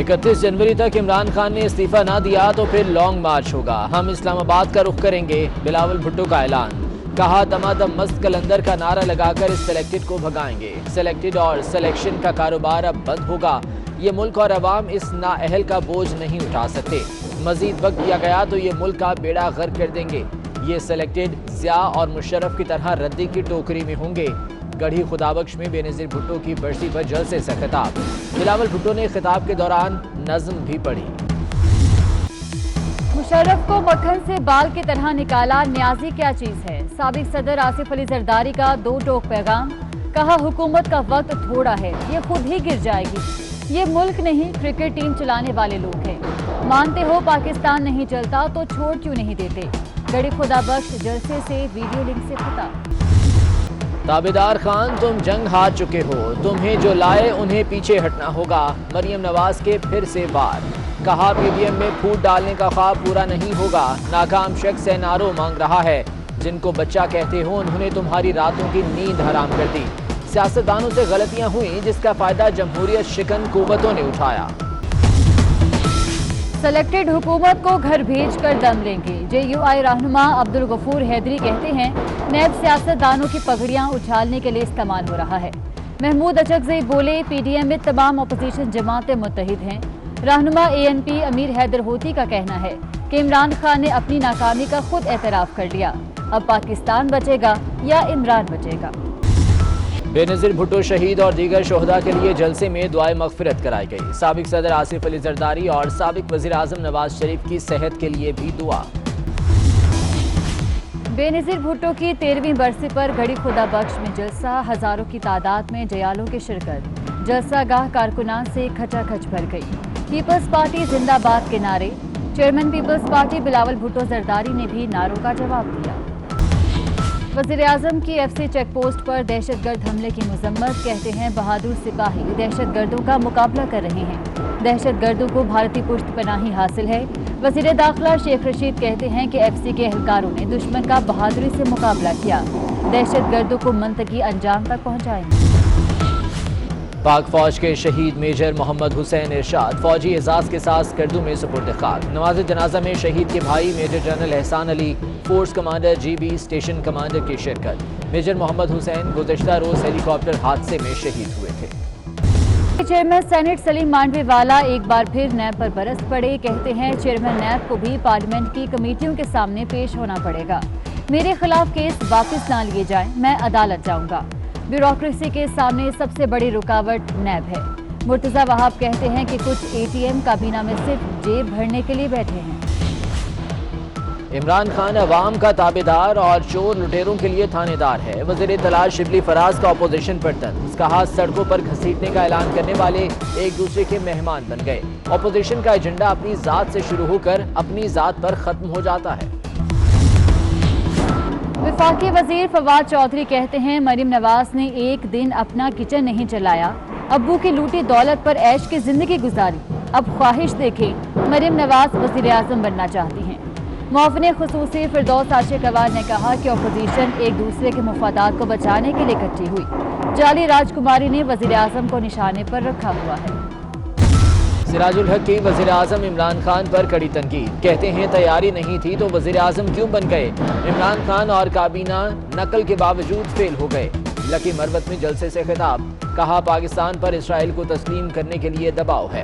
31 जनवरी तक इमरान खान ने इस्तीफा ना दिया तो फिर लॉन्ग मार्च होगा। हम इस्लामाबाद का रुख करेंगे, बिलावल भुट्टो का ऐलान। कहा दमादम मस्त कलंदर का नारा लगाकर इस सेलेक्टेड को भगाएंगे। सेलेक्टेड और सिलेक्शन का कारोबार अब बंद होगा। ये मुल्क और अवाम इस नाअहल का बोझ नहीं उठा सकते। मजीद वक्त दिया गया तो ये मुल्क का बेड़ा गर्क कर देंगे। ये सेलेक्टेड ज़िया और मुशर्रफ की तरह रद्दी की टोकरी में होंगे। गढ़ी खुदाबख्श में बेनज़ीर भुट्टो की बरसी पर जलसे से खिताब। बिलावल भुट्टो ने खिताब के दौरान नज़्म भी पढ़ी। मुशर्रफ को मक्खन से बाल की तरह निकाला, न्याजी क्या चीज है। साबिक सदर आसिफ अली जरदारी का दो टोक पैगाम। कहा हुकूमत का वक्त थोड़ा है, ये खुद ही गिर जाएगी। ये मुल्क नहीं, क्रिकेट टीम चलाने वाले लोग हैं। मानते हो पाकिस्तान नहीं चलता तो छोड़ क्यों नहीं देते। गढ़ी खुदाबख्श जलसे से वीडियो लिंक से खिताब। ताबेदार खान तुम जंग हार चुके हो, तुम्हें जो लाए उन्हें पीछे हटना होगा। मरियम नवाज के फिर से वार। कहा पीडीएम में फूट डालने का ख्वाब पूरा नहीं होगा। नाकाम शख्स एनआरओ मांग रहा है। जिनको बच्चा कहते हो उन्होंने तुम्हारी रातों की नींद हराम कर दी। सियासतदानों से गलतियां हुई जिसका फायदा जमहूरियत शिकन कुव्वतों ने उठाया। सेलेक्टेड हुकूमत को घर भेज कर दम लेंगे। JUI रहनुमा अब्दुल गफूर हैदरी कहते हैं नैब सियासतदानों की पगड़ियां उछालने के लिए इस्तेमाल हो रहा है। महमूद अचकज़ई बोले पीडीएम में तमाम अपोजिशन जमातें मुत्तहिद हैं। रहनुमा ANP अमीर हैदर होती का कहना है कि इमरान खान ने अपनी नाकामी का खुद एतराफ़ कर लिया। अब पाकिस्तान बचेगा या इमरान बचेगा। बेनज़ीर भुट्टो शहीद और दीगर शोहदा के लिए जलसे में दुआए मग़फ़िरत कराई गई। साबिक सदर आसिफ अली जरदारी और साबिक वज़ीर आज़म नवाज शरीफ की सेहत के लिए भी दुआ। बेनज़ीर भुट्टो की 13वीं बरसी पर गढ़ी खुदाबख्श में जलसा। हज़ारों की तादाद में जयालों की शिरकत। जलसा गाह कारकुनान से खचाखच भर गई। पीपल्स पार्टी जिंदाबाद के नारे। Chairman Peoples Party Bilawal Bhutto Zardari ने भी नारों का जवाब दिया। वज़ीर आज़म की FC चेक पोस्ट पर दहशतगर्द हमले की मजम्मत। कहते हैं बहादुर सिपाही दहशतगर्दों का मुकाबला कर रहे हैं। दहशतगर्दों को भारतीय पुष्ट पनाही हासिल है। वज़ीर दाखिला शेख रशीद कहते हैं कि FC के एहलकारों ने दुश्मन का बहादुरी से मुकाबला किया। दहशतगर्दों को मंतकी अंजाम तक पहुँचाएंगे। पाक फौज के शहीद मेजर मोहम्मद हुसैन इरशाद फौजी एजाज के साथ स्कर्दू में सुपुर्द खाक। नमाज जनाजा में शहीद के भाई मेजर जनरल एहसान Ali, force commander GB station commander की शिरकत। मेजर मोहम्मद हुसैन गुज़श्ता रोज हेलीकॉप्टर हादसे में शहीद हुए थे। चेयरमैन सेनेट सलीम मांडवी वाला एक बार फिर नैब पर बरस पड़े। कहते हैं चेयरमैन नैब को भी पार्लियामेंट की कमेटियों के सामने पेश होना पड़ेगा। मेरे खिलाफ केस वापस ना लिए जाएं, मैं अदालत जाऊंगा। ब्यूरोक्रेसी के सामने सबसे बड़ी रुकावट नैब है। मुर्तज़ा वहाब कहते हैं कि कुछ ATM काबीना में सिर्फ जेब भरने के लिए बैठे हैं। इमरान खान अवाम का ताबेदार और चोर लुटेरों के लिए थानेदार है। वज़ीर इत्तलात शिबली फराज का अपोजिशन पर तंज। कहा सड़कों पर घसीटने का ऐलान करने वाले एक दूसरे के मेहमान बन गए। अपोजिशन का एजेंडा अपनी जात से शुरू होकर अपनी जात पर खत्म हो जाता है। वफाकी वजीर फवाद चौधरी कहते हैं मरियम नवाज ने एक दिन अपना किचन नहीं चलाया। अब्बू की लूटी दौलत पर ऐश की जिंदगी गुजारी। अब ख्वाहिश देखें मरियम नवाज वज़ीर आज़म बनना चाहती हैं। मुआविन खुसूसी फिरदौस आशिकवार ने कहा कि अपोजिशन एक दूसरे के मुफादात को बचाने के लिए इकट्ठी हुई। जाली राजकुमारी ने वज़ीर आज़म को निशाने पर रखा हुआ है। सिराजुल हक की वज़ीर आज़म इमरान खान पर कड़ी तनकीद। कहते हैं तैयारी नहीं थी तो वज़ीर आज़म क्यों बन गए। इमरान खान और काबीना नकल के बावजूद फेल हो गए। लकी मरवत में जलसे से खिताब। कहा पाकिस्तान पर इसराइल को तस्लीम करने के लिए दबाव है।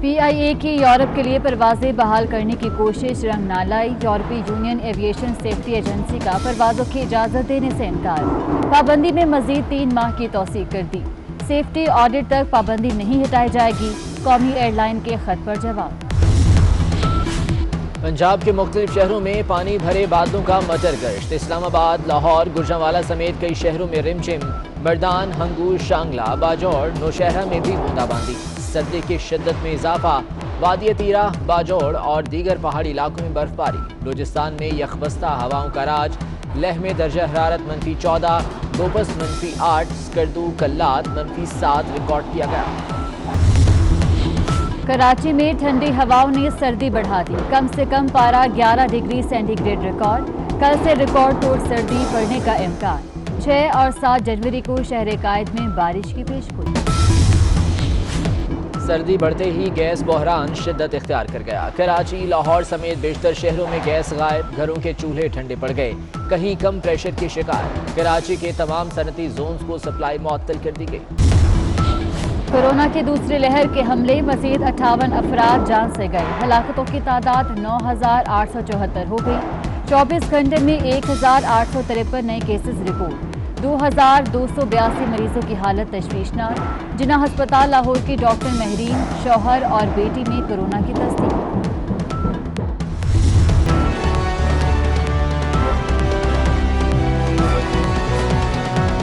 PIA की यूरोप के लिए परवाजें बहाल करने की कोशिश रंग ना लाई। यूरोपीय यूनियन एविएशन सेफ्टी एजेंसी का परवाजों की इजाज़त देने से इनकार। पाबंदी में मजीद 3 माह की तौसीक कर दी। सेफ्टी ऑडिट तक पाबंदी नहीं हटाई जाएगी। कौमी एयरलाइन के खत पर जवाब। पंजाब के मुख्तलिफ शहरों में पानी भरे बादलों का मटर गश्त। इस्लामाबाद, लाहौर, गुजरांवाला समेत कई शहरों में रिमझिम। बरदान, हंगूर, शांगला, बाजौड़, नौशहरा में भी बूंदाबांदी। सर्दी की शिद्दत में इजाफा। वादी तीरा, बाजौड़ और दीगर पहाड़ी इलाकों में बर्फबारी। बलूचिस्तान में यखबस्ता हवाओं का राज। लेह में दर्जा हरारत -14, दोपस -8, स्कर्दू कल्लात -7 रिकॉर्ड किया गया। कराची में ठंडी हवाओं ने सर्दी बढ़ा दी। कम से कम पारा 11 डिग्री सेंटीग्रेड रिकॉर्ड। कल से रिकॉर्ड तोड़ सर्दी बढ़ने का इम्कान। 6 और 7 जनवरी को शहर कायद में बारिश की पेशगोई। सर्दी बढ़ते ही गैस बहरान शिद्दत इख्तियार कर गया। कराची, लाहौर समेत बेशतर शहरों में गैस गायब, घरों के चूल्हे ठंडे पड़ गए, कहीं कम प्रेशर की शिकार। कराची के तमाम सनती जोन्स को सप्लाई मुअत्तल कर दी गई। कोरोना की दूसरी लहर के हमले, मजीद 58 अफराद जान से गए। हलाकतों की तादाद 9,874 हो गई। 24 घंटे में 1,853 नए केसेस रिपोर्ट। 2,282 मरीजों की हालत तशवीशनाक। जिन्ना हस्पताल लाहौर की डॉक्टर महरीन, शौहर और बेटी में कोरोना की तस्दीक।